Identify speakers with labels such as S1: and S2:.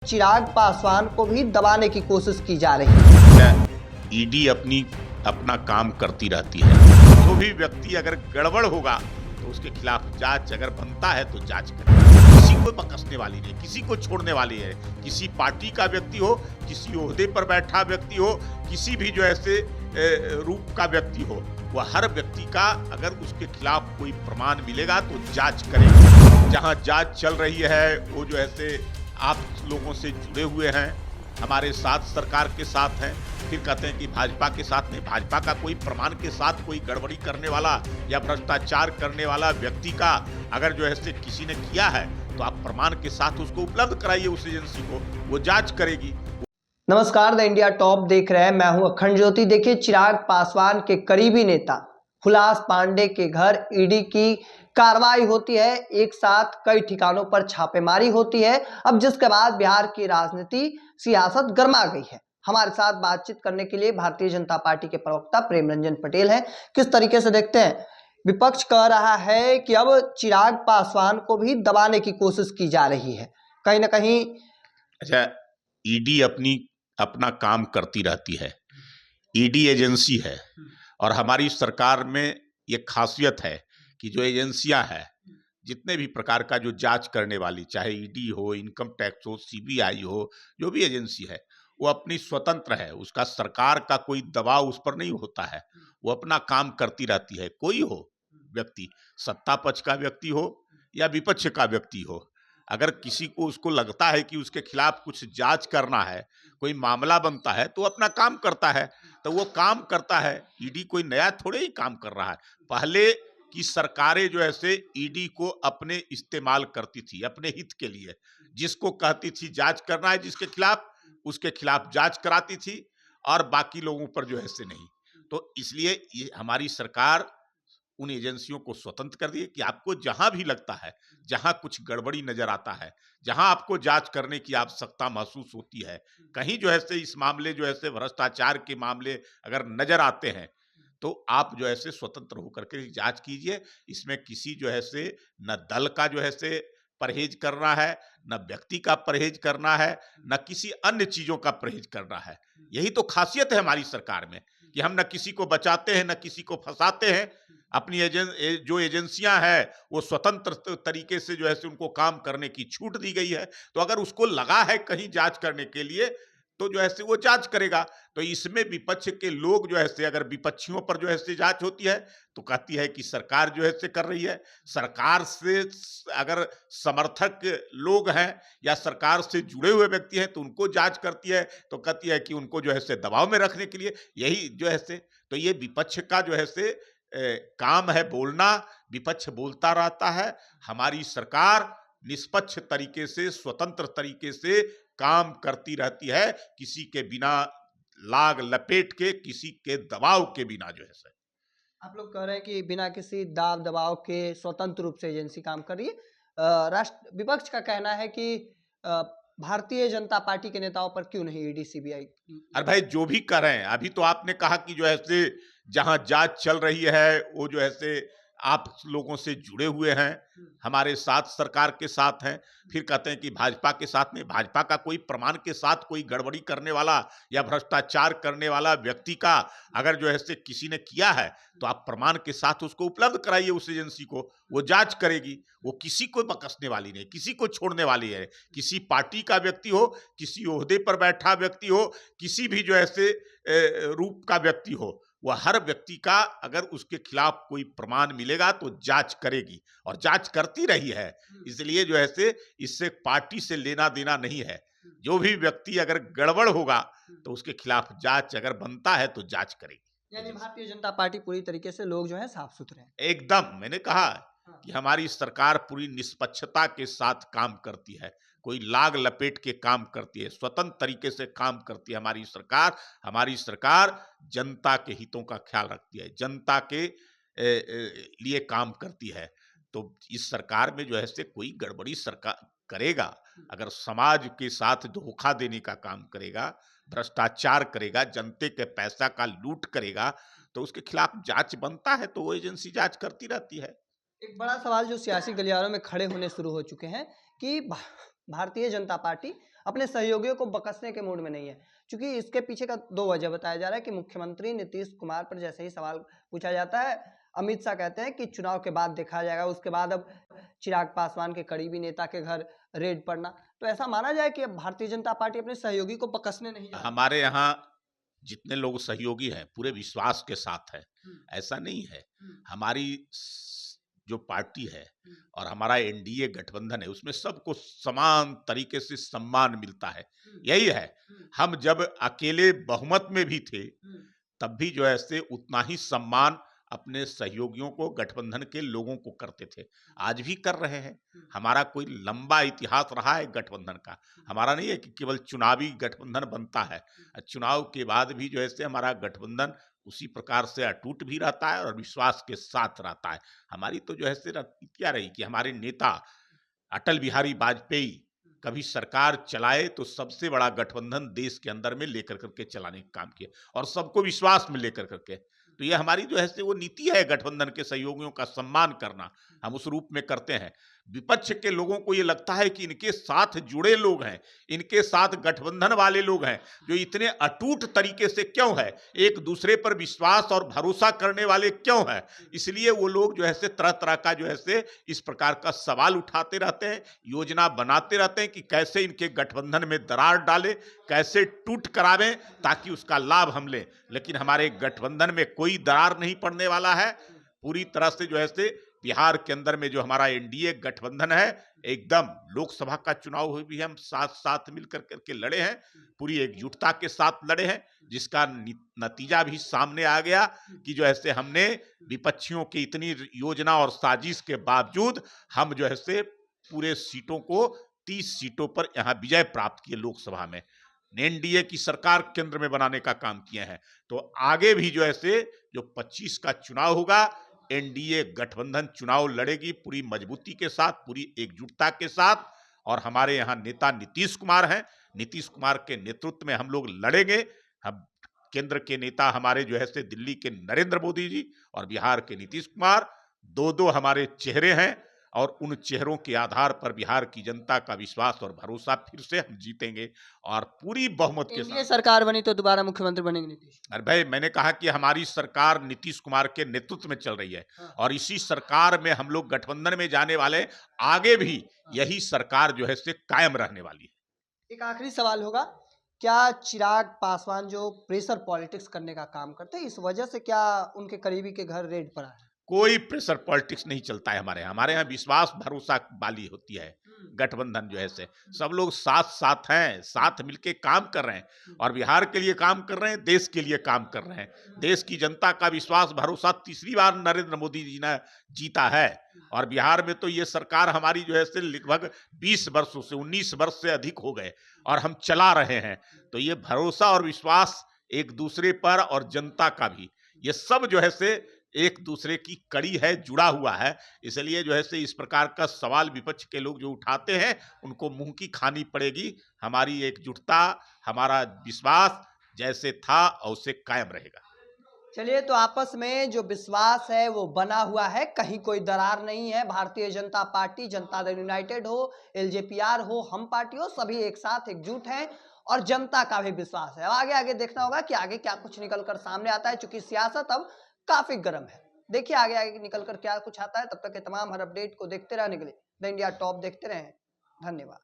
S1: चिराग पासवान को भी दबाने की कोशिश की जा रही है।
S2: ईडी अपना काम करती रहती है। जो भी व्यक्ति अगर गड़बड़ होगा तो उसके खिलाफ जांच अगर बनता है तो जांच करे। किसी को बकसने वाली नहीं, किसी को छोड़ने वाली है। किसी पार्टी का व्यक्ति हो, किसी ओहदे पर बैठा व्यक्ति हो, किसी भी जो ऐसे रूप का व्यक्ति हो, वह हर व्यक्ति का अगर उसके खिलाफ कोई प्रमाण मिलेगा तो जांच करेगी। जहां जांच चल रही है वो जो ऐसे आप लोगों से जुड़े हुए हैं, हमारे साथ सरकार के साथ हैं, फिर कहते हैं कि भाजपा के साथ नहीं। भाजपा का कोई प्रमाण के साथ कोई गड़बड़ी करने वाला या भ्रष्टाचार करने वाला व्यक्ति का अगर जो है किसी ने किया है तो आप प्रमाण के साथ उसको उपलब्ध कराइए उस एजेंसी को, वो जांच करेगी।
S1: नमस्कार, द इंडिया टॉप देख रहे हैं, मैं हूं अखंड ज्योति। देखिए, चिराग पासवान के करीबी नेता हुलास पांडे के घर ईडी की कार्रवाई होती है। एक साथ कई ठिकानों पर छापेमारी होती है। अब जिसके बाद बिहार की राजनीति सियासत गर्मा गई है। हमारे साथ बातचीत करने के लिए भारतीय जनता पार्टी के प्रवक्ता प्रेम रंजन पटेल हैं। किस तरीके से देखते हैं? विपक्ष कह रहा है कि अब चिराग पासवान को भी दबाने की कोशिश की जा रही है, कहीं ना कहीं।
S2: अच्छा, ईडी अपना काम करती रहती है। ईडी एजेंसी है और हमारी सरकार में ये खासियत है कि जो एजेंसियां हैं, जितने भी प्रकार का जो जांच करने वाली, चाहे ईडी हो, इनकम टैक्स हो, सीबीआई हो, जो भी एजेंसी है वो अपनी स्वतंत्र है। उसका सरकार का कोई दबाव उस पर नहीं होता है। वो अपना काम करती रहती है। कोई हो व्यक्ति, सत्ता पक्ष का व्यक्ति हो या विपक्ष का व्यक्ति हो, अगर किसी को उसको लगता है कि उसके खिलाफ कुछ जांच करना है, कोई मामला बनता है, तो अपना काम करता है। तो वो काम करता है। ईडी कोई नया थोड़े ही काम कर रहा है। पहले की सरकारें जो ऐसे ईडी को अपने इस्तेमाल करती थी अपने हित के लिए। जिसको कहती थी जांच करना है जिसके खिलाफ, उसके खिलाफ जांच कराती थी और बाकी लोगों पर जो है से नहीं। तो इसलिए ये हमारी सरकार उन एजेंसियों को स्वतंत्र कर दी कि आपको जहां भी लगता है, जहां कुछ गड़बड़ी नजर आता है, जहां आपको जांच करने की आवश्यकता महसूस होती है, कहीं जो है से इस मामले जो है से भ्रष्टाचार के मामले अगर नजर आते हैं, तो आप जो है से स्वतंत्र होकर के जांच कीजिए। इसमें किसी जो है से न दल का जो है से परहेज करना है, न व्यक्ति का परहेज करना है, न किसी अन्य चीजों का परहेज करना है। यही तो खासियत है हमारी सरकार में कि हम न किसी को बचाते हैं, न किसी को फंसाते हैं। अपनी जो एजेंसियां हैं वो स्वतंत्र तरीके से जो है से उनको काम करने की छूट दी गई है। तो अगर उसको लगा है कहीं जांच करने के लिए तो जो है से वो जांच करेगा। तो इसमें विपक्ष के लोग जो है से अगर विपक्षियों पर जो है से जांच होती है तो कहती है कि सरकार जो है से कर रही है। सरकार से अगर समर्थक लोग हैं या सरकार से जुड़े हुए व्यक्ति हैं तो उनको जांच करती है, तो कहती है कि उनको जो है से दबाव में रखने के लिए। यही जो है से, तो ये विपक्ष का जो है से काम है बोलना। विपक्ष बोलता रहता है। हमारी सरकार निष्पक्ष तरीके से, स्वतंत्र तरीके से काम करती रहती है, किसी के बिना लाग लपेट के, किसी के दबाव के बिना जो है सर।
S1: आप लोग कह रहे हैं कि बिना किसी दाब दबाव के स्वतंत्र रूप से एजेंसी काम कर रही है। राष्ट्र विपक्ष का कहना है कि भारतीय जनता पार्टी के नेताओं पर क्यों नहीं ईडी सीबीआई?
S2: अरे भाई, जो भी कर रहे हैं, अभी तो आपने कहा कि जो है से जहां जांच चल रही है वो जो है से आप लोगों से जुड़े हुए हैं, हमारे साथ सरकार के साथ हैं, फिर कहते हैं कि भाजपा के साथ नहीं। भाजपा का कोई प्रमाण के साथ कोई गड़बड़ी करने वाला या भ्रष्टाचार करने वाला व्यक्ति का अगर जो है से किसी ने किया है तो आप प्रमाण के साथ उसको उपलब्ध कराइए उस एजेंसी को, वो जांच करेगी। वो किसी को बकसने वाली नहीं, किसी को छोड़ने वाली है। किसी पार्टी का व्यक्ति हो, किसी ओहदे पर बैठा व्यक्ति हो, किसी भी जो ऐसे रूप का व्यक्ति हो, वह हर व्यक्ति का अगर उसके खिलाफ कोई प्रमाण मिलेगा तो जांच करेगी और जांच करती रही है। इसलिए जो है से इससे पार्टी से लेना देना नहीं है। जो भी व्यक्ति अगर गड़बड़ होगा तो उसके खिलाफ जांच अगर बनता है तो जांच करेगी।
S1: यानी भारतीय जनता पार्टी पूरी तरीके से लोग जो है साफ सुथरे हैं।
S2: एकदम, मैंने कहा कि हमारी सरकार पूरी निष्पक्षता के साथ काम करती है, कोई लाग लपेट के काम करती है, स्वतंत्र तरीके से काम करती है हमारी सरकार जनता के हितों का ख्याल रखती है, जनता के लिए काम करती है। तो इस सरकार में जो है से कोई गड़बड़ी सरकार करेगा, अगर समाज के साथ धोखा देने का काम करेगा, भ्रष्टाचार करेगा, जनते के पैसा का लूट करेगा, तो उसके खिलाफ जांच बनता है। तो वो एजेंसी जांच करती रहती है।
S1: एक बड़ा सवाल जो सियासी गलियारों में खड़े होने शुरू हो चुके हैं कि भारतीय जनता पार्टी अपने सहयोगियों को बकसने के मूड में नहीं है। क्योंकि इसके पीछे का 2 वजह बताया जा रहा है कि मुख्यमंत्री नीतीश कुमार पर जैसे ही सवाल पूछा जाता है, अमित शाह कहते हैं कि चुनाव के बाद देखा जाएगा। उसके बाद अब चिराग पासवान के करीबी नेता के घर रेड पड़ना, तो ऐसा माना जाए कि अब भारतीय जनता पार्टी अपने सहयोगी को बकसने नहीं जा रही।
S2: हमारे यहाँ जितने लोग सहयोगी हैं पूरे विश्वास के साथ है, ऐसा नहीं है। हमारी जो पार्टी है और हमारा एनडीए गठबंधन है उसमें सबको समान तरीके से सम्मान मिलता है। यही है, हम जब अकेले बहुमत में भी थे तब भी जो है से उतना ही सम्मान अपने सहयोगियों को, गठबंधन के लोगों को करते थे, आज भी कर रहे हैं। हमारा कोई लंबा इतिहास रहा है गठबंधन का। हमारा नहीं है कि केवल चुनावी गठबंधन बनता है, चुनाव के बाद भी जो है से हमारा गठबंधन उसी प्रकार से अटूट भी रहता है और विश्वास के साथ रहता है। हमारी तो जो है से क्या रही कि हमारे नेता अटल बिहारी वाजपेयी कभी सरकार चलाए तो सबसे बड़ा गठबंधन देश के अंदर में लेकर करके चलाने का काम किया और सबको विश्वास में लेकर करके। तो ये हमारी जो है से वो नीति है गठबंधन के सहयोगियों का सम्मान करना, हम उस रूप में करते हैं। विपक्ष के लोगों को ये लगता है कि इनके साथ जुड़े लोग हैं, इनके साथ गठबंधन वाले लोग हैं जो इतने अटूट तरीके से क्यों है, एक दूसरे पर विश्वास और भरोसा करने वाले क्यों हैं, इसलिए वो लोग जो है से तरह तरह का जो है से इस प्रकार का सवाल उठाते रहते हैं, योजना बनाते रहते हैं कि कैसे इनके गठबंधन में दरार डालें, कैसे टूट करावें ताकि उसका लाभ हम लें। लेकिन हमारे गठबंधन में कोई दरार नहीं पड़ने वाला है। पूरी तरह से जो है से बिहार के अंदर में जो हमारा एनडीए गठबंधन है, एकदम लोकसभा का चुनाव भी हम साथ साथ मिलकर करके लड़े हैं, पूरी एकजुटता के साथ लड़े हैं, जिसका नतीजा भी सामने आ गया कि जो ऐसे हमने विपक्षियों की इतनी योजना और साजिश के बावजूद हम जो है से पूरे सीटों को 30 सीटों पर यहां विजय प्राप्त किए लोकसभा में, एनडीए की सरकार केंद्र में बनाने का काम किए हैं। तो आगे भी जो है से जो 25 का चुनाव होगा, एनडीए गठबंधन चुनाव लड़ेगी पूरी मजबूती के साथ, पूरी एकजुटता के साथ। और हमारे यहाँ नेता नीतीश कुमार हैं, नीतीश कुमार के नेतृत्व में हम लोग लड़ेंगे। हम केंद्र के नेता हमारे जो है से दिल्ली के नरेंद्र मोदी जी और बिहार के नीतीश कुमार, दो दो हमारे चेहरे हैं और उन चेहरों के आधार पर बिहार की जनता का विश्वास और भरोसा फिर से हम जीतेंगे और पूरी बहुमत के
S1: एनडीए
S2: साथ।
S1: सरकार बनी तो दोबारा मुख्यमंत्री बनेंगे नीतीश?
S2: अरे भाई, मैंने कहा कि हमारी सरकार नीतीश कुमार के नेतृत्व में चल रही है और इसी सरकार में हम लोग गठबंधन में जाने वाले, आगे भी यही सरकार जो है से कायम रहने वाली है।
S1: एक आखिरी सवाल होगा, क्या चिराग पासवान जो प्रेशर पॉलिटिक्स करने का काम करते हैं, इस वजह से क्या उनके करीबी के घर रेड पड़ा है?
S2: कोई प्रेशर पॉलिटिक्स नहीं चलता है हमारे यहाँ विश्वास भरोसा वाली होती है गठबंधन जो है से। सब लोग साथ साथ हैं, साथ मिलके काम कर रहे हैं और बिहार के लिए काम कर रहे हैं, देश के लिए काम कर रहे हैं। देश की जनता का विश्वास भरोसा तीसरी बार नरेंद्र मोदी जी ने जीता है और बिहार में तो ये सरकार हमारी जो है से लगभग 20 वर्षों से 19 वर्ष से अधिक हो गए और हम चला रहे हैं। तो ये भरोसा और विश्वास एक दूसरे पर और जनता का भी, ये सब जो है से एक दूसरे की कड़ी है, जुड़ा हुआ है। इसलिए जो है से इस प्रकार का सवाल विपक्ष के लोग जो उठाते हैं उनको मुंह की खानी पड़ेगी। हमारी एकजुटता, हमारा विश्वास जैसे था वैसे कायम रहेगा।
S1: चलिए, तो आपस में जो विश्वास है वो बना हुआ है, कहीं कोई दरार नहीं है। भारतीय जनता पार्टी, जनता दल यूनाइटेड हो, एलजेपीआर हो, हम पार्टी हो, सभी एक साथ एकजुट हैं और जनता का भी विश्वास है। अब आगे आगे देखना होगा कि आगे क्या कुछ निकल कर सामने आता है, चूंकि सियासत अब काफी गर्म है। देखिए आगे आगे निकल कर क्या कुछ आता है। तब तक के तमाम हर अपडेट को देखते रहने के लिए द इंडिया टॉप देखते रहें। धन्यवाद।